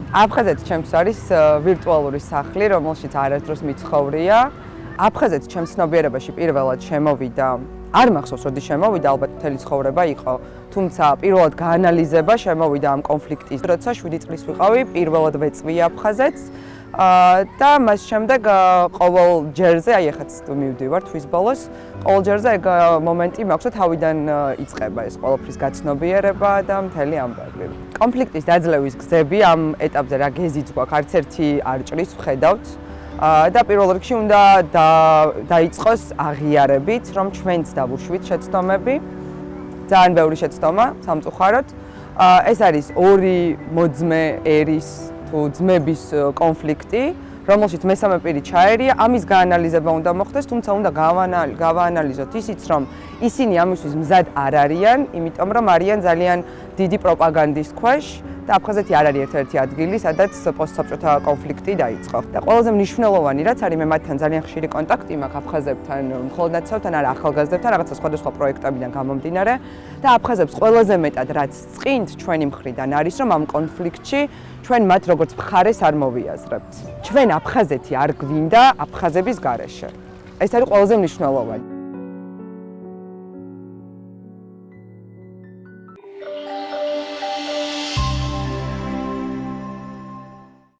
აფხაზეთი ჩემთვის არის ვირტუალური სახლი, რომელშიც არასდროს მიცხოვრია. აფხაზეთი ჩემს ცნობიერებაში პირველად შემოვიდა. არ მახსოვს, როდის შემოვიდა, ალბათ მთელი ცხოვრება იყო. თუმცა პირველად გაანალიზება შემოვიდა ამ კონფლიქტის, როცა 7 წლის ვიყავი, პირველად ვეწვია აფხაზეთს. და მას შემდეგ ყოველ ჯერზე, აი ახაც მივდივარ თვის ბოლოს, ყოველ ჯერზე ეგ მომენტი მაქვს, რომ თავიდან იწყება ეს ყველაფრის გაცნობიერება და მთელი ამბავი. კონფლიქტის დაძლევის გზები ამ ეტაპზე რა გეზიც გვაქვს, არც ერთი არ ჭრის, ვხედავთ. და პირველ რიგში უნდა დაიწყოს აღიარებით, რომ ჩვენც დავუშვით შეცდომები. ძალიან ბევრი შეცდომა სამწუხაროდ. ეს არის ორი მოძმე ერის თუ ძმების კონფლიქტი, რომელშიც მესამე პირი ჩაერია, ამის გაანალიზება უნდა მოხდეს, თუმცა უნდა გავაანალიზოთ ისიც, რომ ისინი ამისთვის მზად არ არიან, იმიტომ რომ არიან ძალიან დიდი პროპაგანდის ქვეშ და აფხაზეთი არ არის ერთ-ერთი ადგილი, სადაც პოსტსაბჭოთა კონფლიქტი დაიწყო. და ყველაზე მნიშვნელოვანი რაც არის, მე მათთან ძალიან ხშირი კონტაქტი მაქვს აფხაზებთან, მხოლოდ ნაცნობთან, არა ახალგაზრდებთან, რაღაცა სხვადასხვა პროექტებიდან გამომდინარე და აფხაზებს ყველაზე მეტად რაც წყინთ ჩვენი მხრიდან არის, რომ ამ კონფლიქტში ჩვენ მათ როგორც მხარეს არ მოვიაზრებთ. ჩვენ აფხაზეთი არ გვინდა აფხაზების გარეშე. ეს არის ყველაზე მნიშვნელოვანი.